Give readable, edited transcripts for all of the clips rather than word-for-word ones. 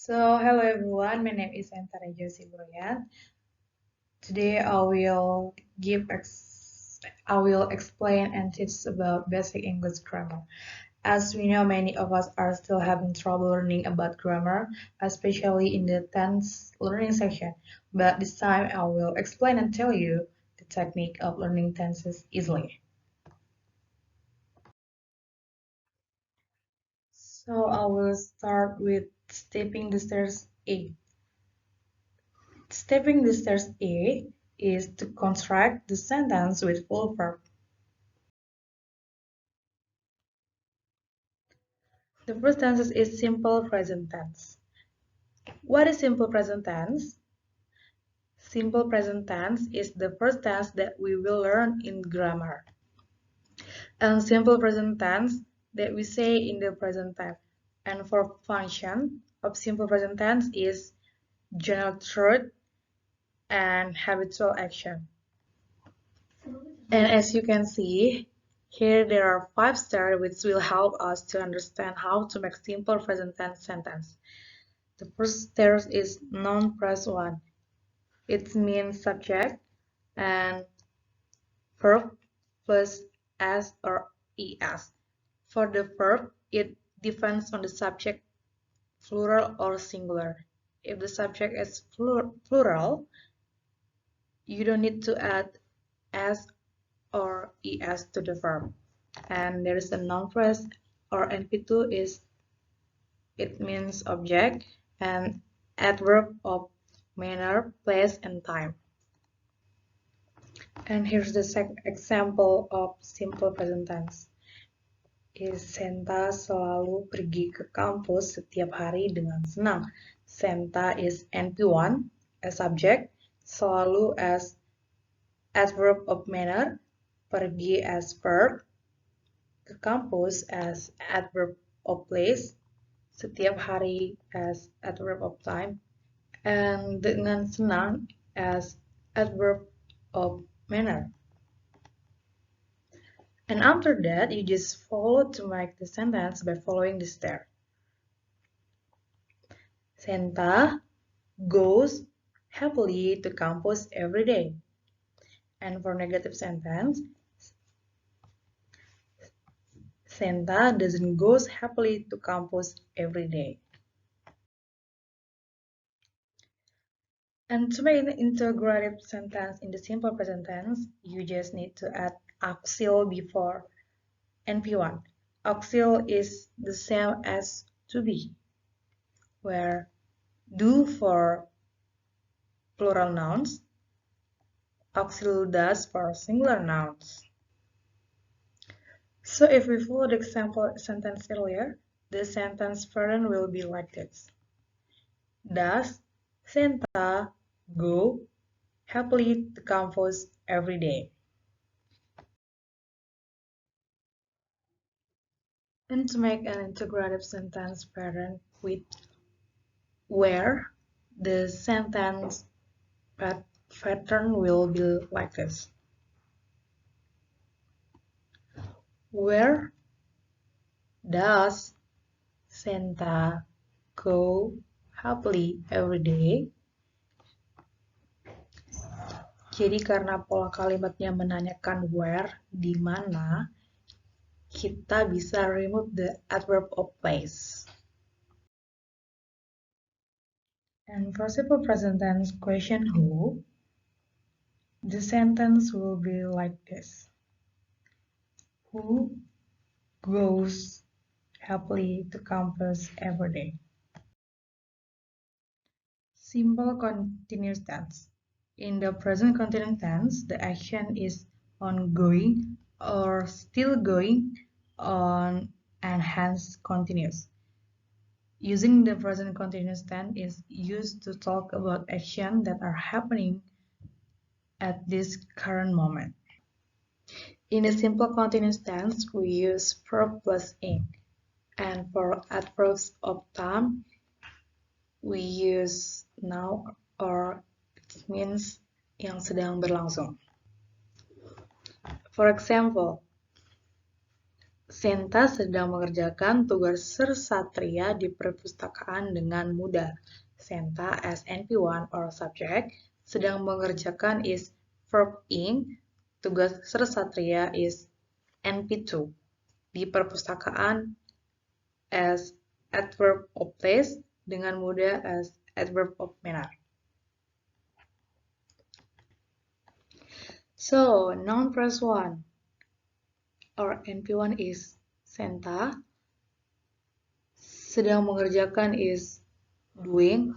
Hello everyone, my name is Antara Josie Broyan. Today I will explain and teach about basic English grammar. As we know, many of us are still having trouble learning about grammar, especially in the tense learning section. But this time I will explain and tell you the technique of learning tenses easily. So I will start with stepping the stairs A. Stepping the stairs A is to construct the sentence with full verb. The first tense is simple present tense. What is simple present tense? Simple present tense is the first tense that we will learn in grammar. And simple present tense that we say in the present time. And for function of simple present tense is general truth and habitual action. And as you can see, here there are 5 stars which will help us to understand how to make simple present tense sentence. The first star is noun plus one. It means subject and verb plus s or es. For the verb, it depends on the subject, plural or singular. If the subject is plural, you don't need to add s or es to the verb. And there is a noun phrase or NP2 is it means object and adverb of manner, place, and time. And here's the second example of simple present tense. Senta selalu pergi ke kampus setiap hari dengan senang. Senta is NP1 as subject, selalu as adverb of manner, pergi as verb, ke kampus as adverb of place, setiap hari as adverb of time, and dengan senang as adverb of manner. And after that, you just follow to make the sentence by following the step. Senta goes happily to campus every day. And for negative sentence, Senta doesn't go happily to campus every day. And to make an integrative sentence in the simple present tense, you just need to add auxil before NP1. Auxil is the same as to be, where do for plural nouns, auxil does for singular nouns. So if we follow the example sentence earlier, the sentence pattern will be like this. Does Santa go happily to campus every day? And to make an integrative sentence pattern with where, the sentence pattern will be like this. Where does Santa go happily every day? Jadi karena pola kalimatnya menanyakan where, di mana, kita bisa remove the adverb of place. And for simple present tense question who, the sentence will be like this. Who goes happily to campus every day? Simple continuous tense. In the present continuous tense, the action is ongoing or still going on and hence continuous. Using the present continuous tense is used to talk about actions that are happening at this current moment. In a simple continuous tense, we use verb plus ing, and for adverbs of time, we use now or it means yang sedang berlangsung. For example, Senta sedang mengerjakan tugas Satria di perpustakaan dengan mudah. Senta as NP1 or subject sedang mengerjakan is verb ing. Tugas Satria is NP2. Di perpustakaan as adverb of place, dengan mudah as adverb of manner. So, noun plus 1 or NP1 is Senta. Sedang mengerjakan is doing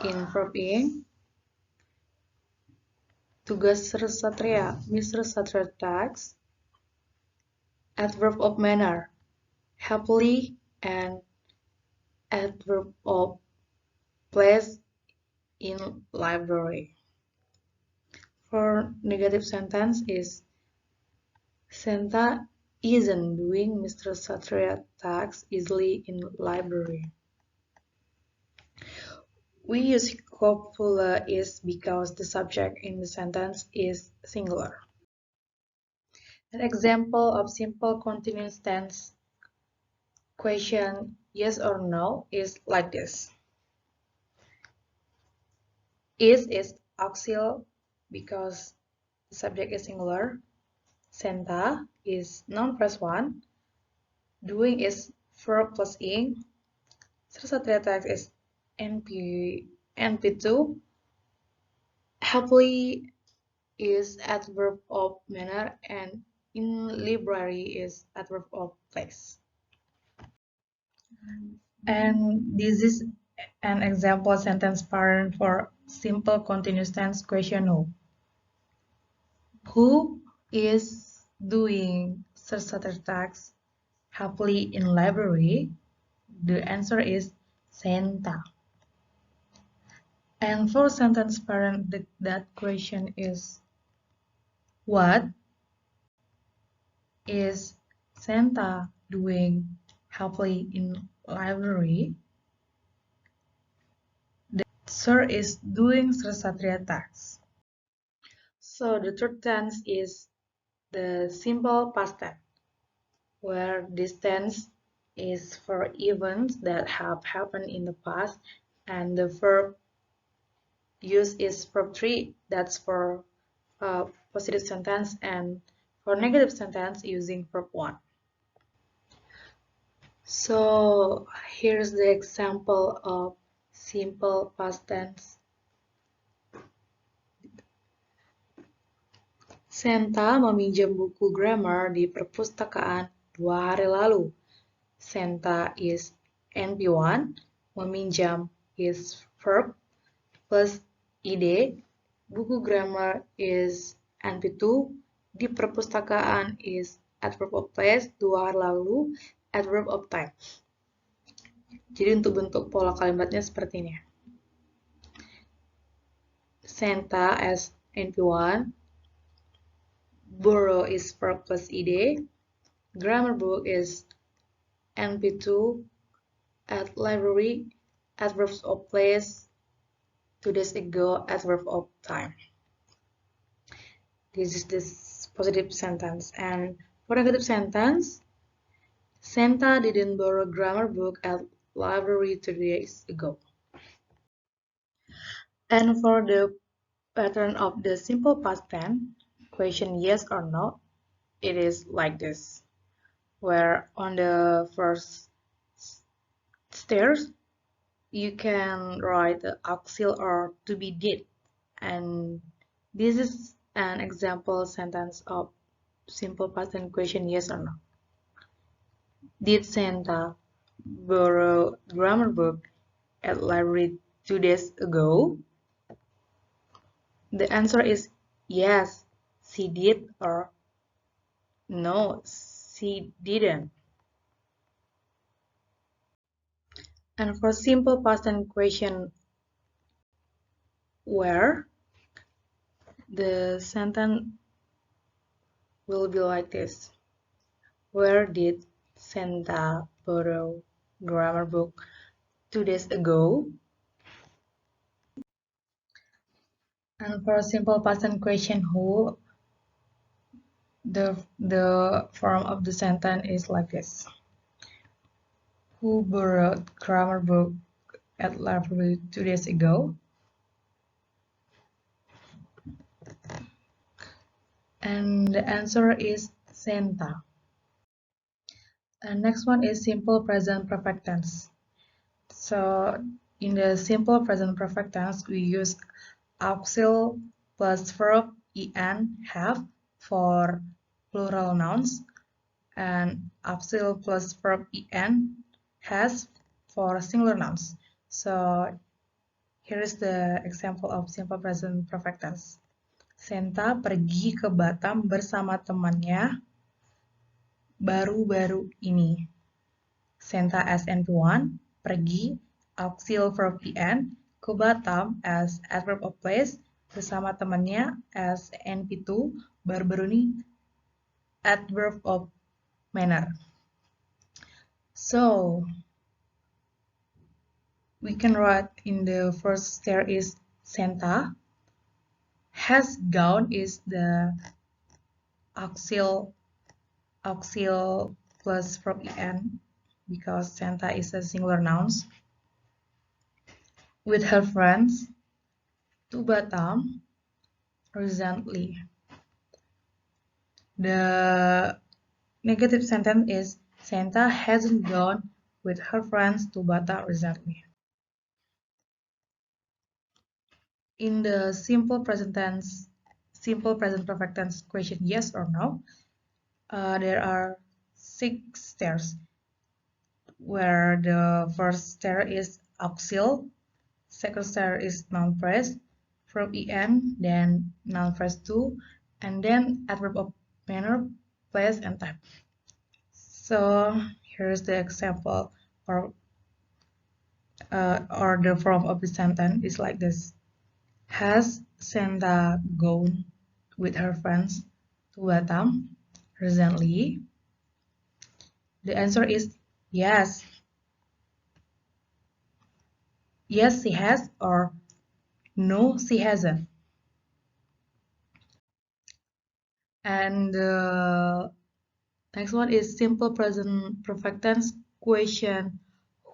in verb ing. Tugas Satria, Mr. Satria tasks. Adverb of manner, happily, and adverb of place in library. For negative sentence is Senta isn't doing Mr. Satria tasks easily in library. We use copula is because the subject in the sentence is singular. An example of simple continuous tense question yes or no is like this. Is auxiliary because the subject is singular. Senta is noun plus 1. Doing is verb plus ing. Satria text is NP2. Happily is adverb of manner, and in library is adverb of place. And this is an example sentence pattern for simple continuous tense question no. Who is doing such tasks happily in library? The answer is Senta. And for sentence parent, that question is what is Senta doing happily in library? The answer is doing Satria tasks. So the third tense is the simple past tense, where this tense is for events that have happened in the past, and the verb used is verb 3, that's for positive sentence, and for negative sentence using verb 1. So here's the example of simple past tense. Senta meminjam buku grammar di perpustakaan 2 hari lalu. Senta is NP1, meminjam is verb plus id, buku grammar is NP2, di perpustakaan is adverb of place, 2 hari lalu, adverb of time. Jadi untuk bentuk pola kalimatnya seperti ini. Senta as NP1, borrow is verb plus id, grammar book is NP2, at library, adverbs of place, 2 days ago, adverb of time. This is this positive sentence. And for negative sentence, Senta didn't borrow grammar book at library 2 days ago. And for the pattern of the simple past tense, question yes or no, it is like this, where on the first stairs, you can write the auxiliary or to be did, and this is an example sentence of simple past tense question yes or no. Did Santa borrow grammar book at library 2 days ago? The answer is yes, she did, or no, she didn't. And for simple past tense question where, the sentence will be like this. Where did Santa borrow grammar book 2 days ago? And for simple past tense question who, The form of the sentence is like this. Who borrowed grammar book at library 2 days ago? And the answer is Santa. And next one is simple present perfect tense. So in the simple present perfect tense, we use auxiliary plus verb en have for plural nouns and auxiliary plus verb en has for singular nouns. So here is the example of simple present perfect tense. Senta pergi ke Batam bersama temannya baru-baru ini. Senta as NP1, pergi, auxiliary verb en, ke Batam as adverb of place, bersama temannya as NP2, baru-baru ini adverb of manner. So, we can write in the first there is Santa, has gone is the auxiliary plus verb en because Santa is a singular noun. With her friends to Batam recently. The negative sentence is Santa hasn't gone with her friends to Batam recently. In the simple present perfect tense question yes or no, there are 6 stairs where the first stair is auxiliary, second stair is noun phrase, verb en, then noun phrase to, and then adverb of manner, place, and time. So here's the example or the form of the sentence is like this. Has Santa gone with her friends to Batam recently? The answer is yes. Yes, she has, or no, she hasn't. And the next one is simple present perfect tense question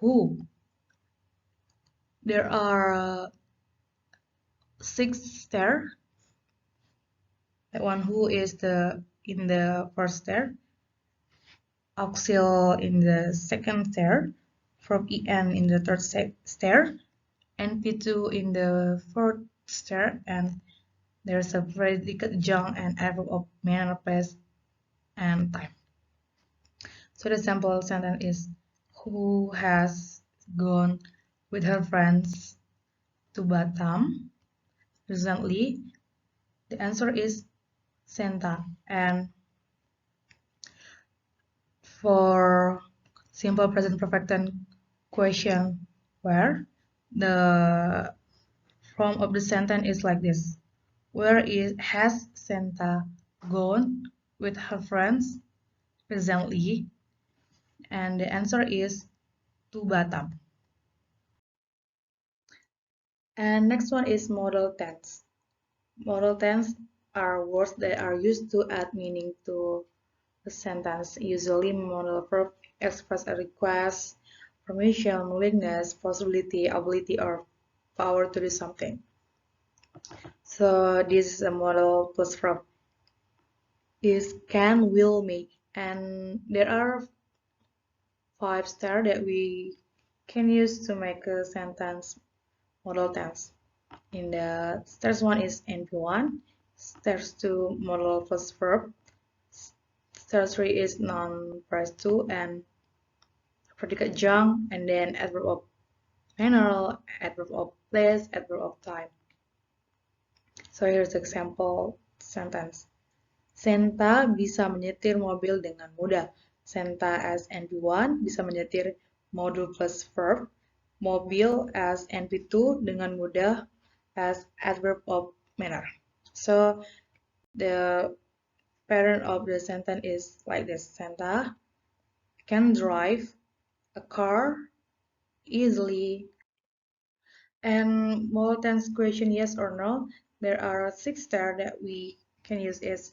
who. There are 6 there. That one who is in the first stair, auxiliary in the second stair, verb en in the third stair, NP2 in the fourth stair, and there's a predicate jump and adverb of manner, place, and time. So the sample sentence is who has gone with her friends to Batam recently? The answer is Santa. And for simple present perfect tense question where, the form of the sentence is like this. Has Santa gone with her friends recently? And the answer is to Batam. And next one is modal tense. Modal tense are words that are used to add meaning to a sentence. Usually modal verb express a request, permission, willingness, possibility, ability, or power to do something. So this is a modal plus verb. Is can, will, may. And there are 5 stars that we can use to make a sentence modal tense. In the stairs 1 is NP1, stairs 2 modal plus verb, stairs 3 is noun phrase 2 and predicate junk, and then adverb of manner, adverb of place, adverb of time. So here's example sentence. Senta bisa menyetir mobil dengan mudah. Senta as NP1 bisa menyetir modul plus verb, mobil as NP2 dengan mudah as adverb of manner. So the pattern of the sentence is like this. Santa can drive a car easily. And modal tense question yes or no, there are 6 stars that we can use is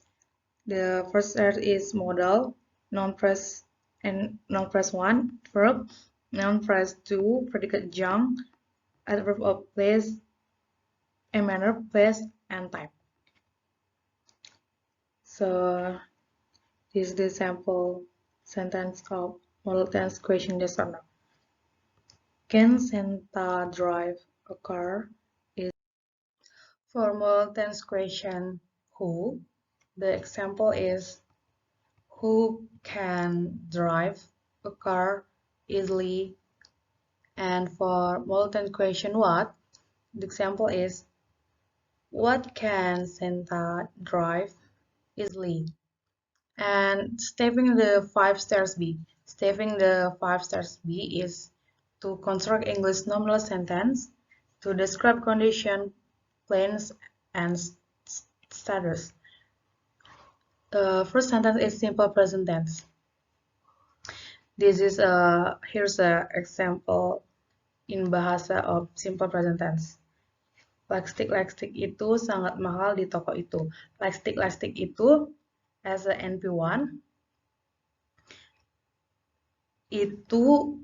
The first stairs is modal, non-phrase and non-phrase 1, verb, non-phrase 2, predicate jump, adverb of place, a manner, place, and type. So this is the sample sentence of model tense question yes or no. Can Santa drive a car? Is for model tense question who. The example is who can drive a car easily, and for model tense question what, the example is what can Santa drive easily. And stepping the 5 steps B. Stepping the 5 steps B is to construct English nominal sentence, to describe condition, plans, and status. The first sentence is simple present tense. This is here's a example in bahasa of simple present tense. Lightstick itu sangat mahal di toko itu. Lightstick itu as a NP1 itu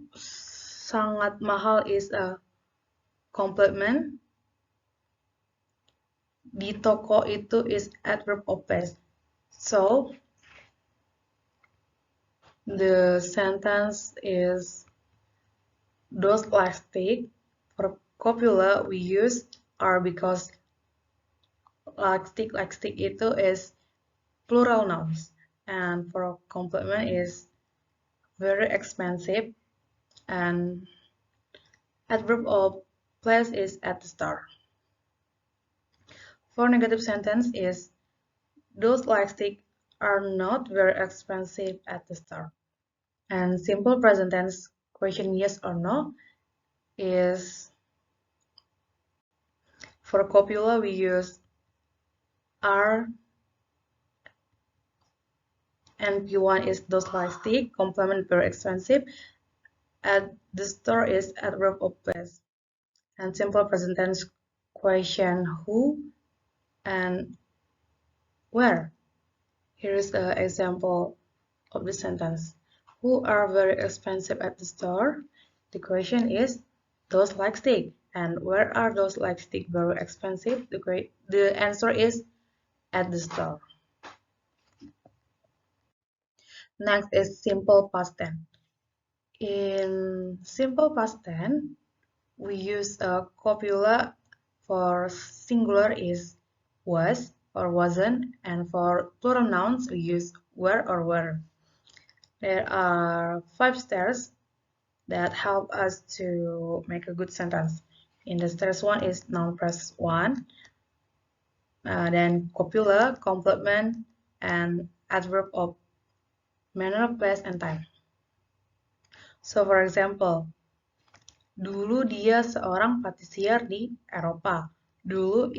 sangat mahal is a complement. Di toko itu is adverb of place. So the sentence is those lightstick. For copula we use are because lightstick itu is plural nouns, and for complement is very expensive, and adverb of place is at the start. For negative sentence is those lightstick are not very expensive at the start. And simple present tense question yes or no is for copula we use are, and P1 is those lightstick, complement very expensive, at the store is adverb of place. And simple present tense question who and where. Here is an example of the sentence. Who are very expensive at the store? The question is those lightstick. And where are those lightstick very expensive? The answer is at the store. Next is simple past tense. In simple past tense, we use a copula. For singular is was or wasn't, and for plural nouns we use were or were. There are 5 stairs that help us to make a good sentence. In the stairs 1 is noun phrase 1, then copula, complement, and adverb of manner, place, and time. So for example, dulu dia seorang patisier di Eropa. Dulu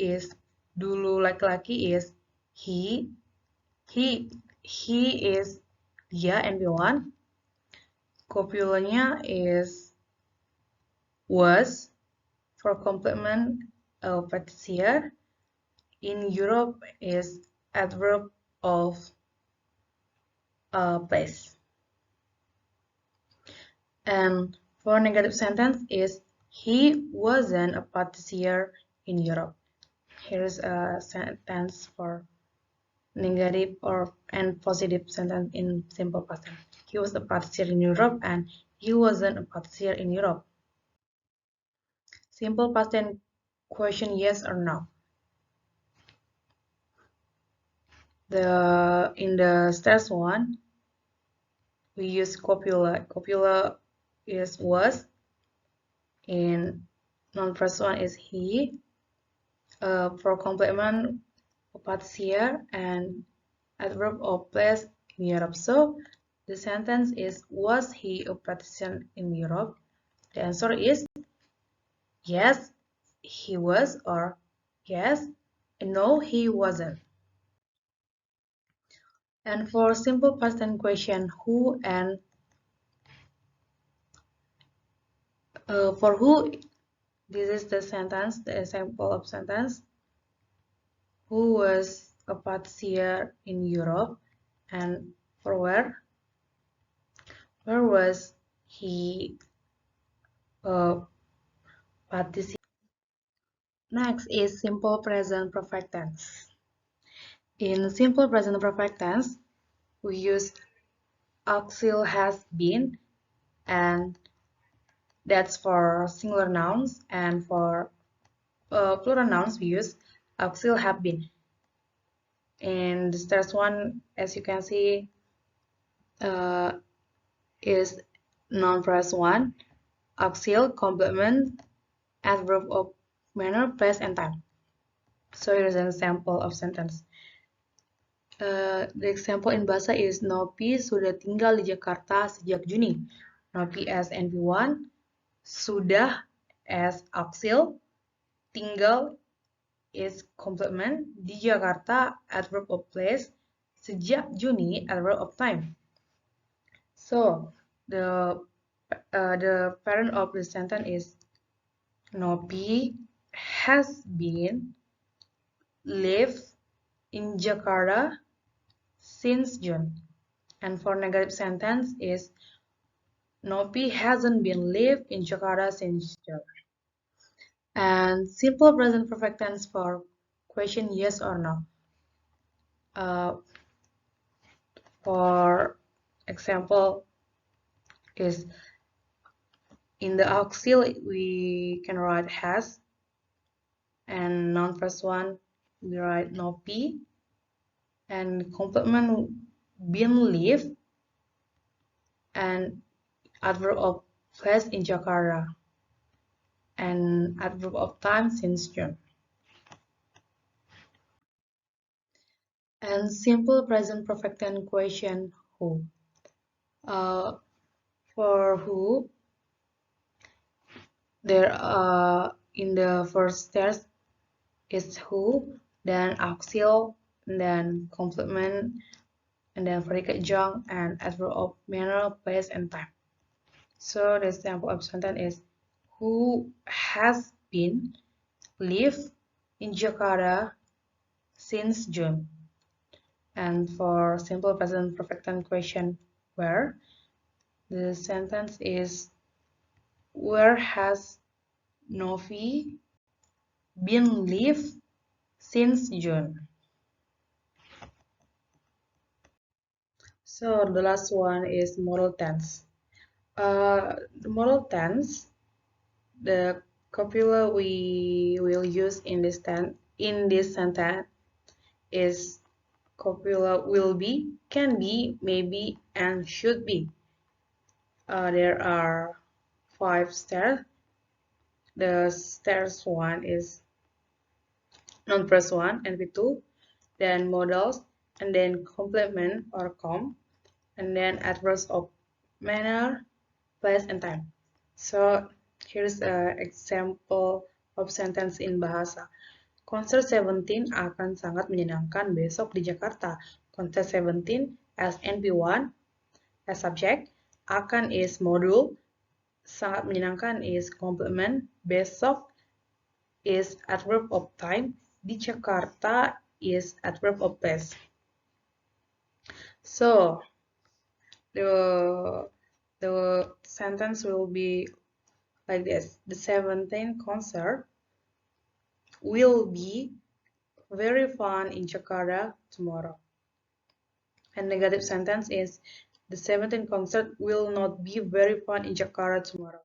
laki-laki is he is dia NP1. Copulanya is was. For complement patisier. In Europe is adverb of place. And for negative sentence is he wasn't a patissier in Europe. Here's a sentence for negative and positive sentence in simple past tense. He was a patissier in Europe and he wasn't a patissier in Europe. Simple past tense question yes or no. In the stairs 1 we use copula. Copula is was. In noun phrase 1 is he. For complement patisier and adverb of place in Europe. So the sentence is was he a patisier in Europe? The answer is yes, he was, or yes, no, he wasn't. And for simple past tense question who and for who, this is the sentence, the example of sentence. Who was a patier in Europe, and for where was he participating? Next is simple present perfect tense. In simple present perfect tense, we use auxiliary has been, and that's for singular nouns, and for plural nouns we use auxiliary have been. And this first one, as you can see, is noun plus one, auxiliary, complement, adverb of manner, place, and time. So here's an example of sentence. The example in bahasa is Nopi sudah tinggal di Jakarta sejak Juni. Nopi as NP1, sudah as auxiliary, tinggal is complement, di Jakarta adverb of place, sejak Juni adverb of time. So the parent of the sentence is Nopi has been live in Jakarta since June. And for negative sentence is Nopi hasn't been live in Jakarta since June. And simple present perfect tense for question yes or no. For example is in the auxiliary we can write has, and noun first one we write Nopi, and complement been live, and adverb of place in Jakarta, and adverb of time since June. And simple present perfect tense question who. For who, there in the first test is who, then auxiliary, then complement, and then predicate jong, and adverb of manner, place, and time. So the example of sentence is who has been live in Jakarta since June. And for simple present perfect tense question where, the sentence is where has Novi been live since June. So the last one is modal tense. The modal tense, the copula we will use in this sentence is copula will be, can be, maybe, and should be. There are 5 stairs. The stairs one is noun plus one and NP2, then modals, and then complement or com, and then adverbs of manner, place, and time. So here's an example of sentence in bahasa. Konser Seventeen akan sangat menyenangkan besok di Jakarta. Konser Seventeen as NP1 as subject, akan is modul, sangat menyenangkan is complement, besok is adverb of time, di Jakarta is adverb of place. So the sentence will be like this. The 17th concert will be very fun in Jakarta tomorrow. And negative sentence is the 17th concert will not be very fun in Jakarta tomorrow.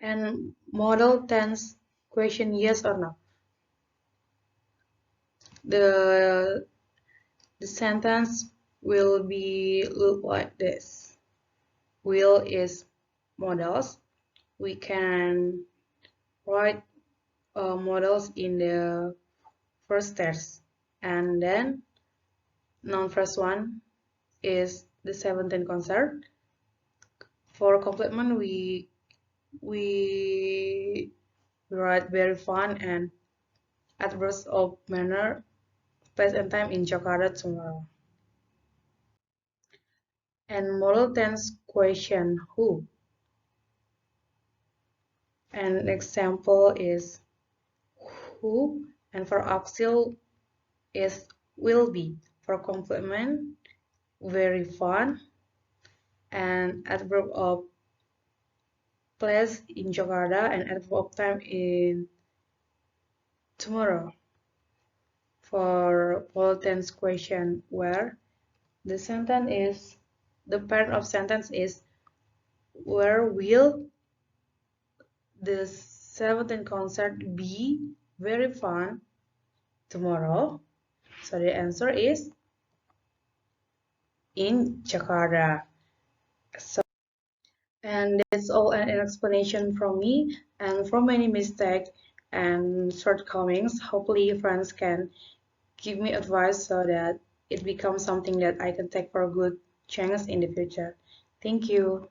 And modal tense question yes or no. The sentence will be look like this. Will is modals. We can write models in the first test, and then noun first one is the 17th concert. For complement we write very fun and adverbs of manner, place, and time in Jakarta tomorrow. And modal tense question who. An example is who, and for auxiliary is will be. For complement, very fun, and adverb of place in Jakarta and adverb of time in tomorrow. For pole tense question, where the sentence is the part of sentence is where will the 17th concert be very fun tomorrow? So the answer is in Jakarta. So, and that's all an explanation from me, and from many mistakes and shortcomings. Hopefully friends can give me advice so that it becomes something that I can take for a good chance in the future. Thank you.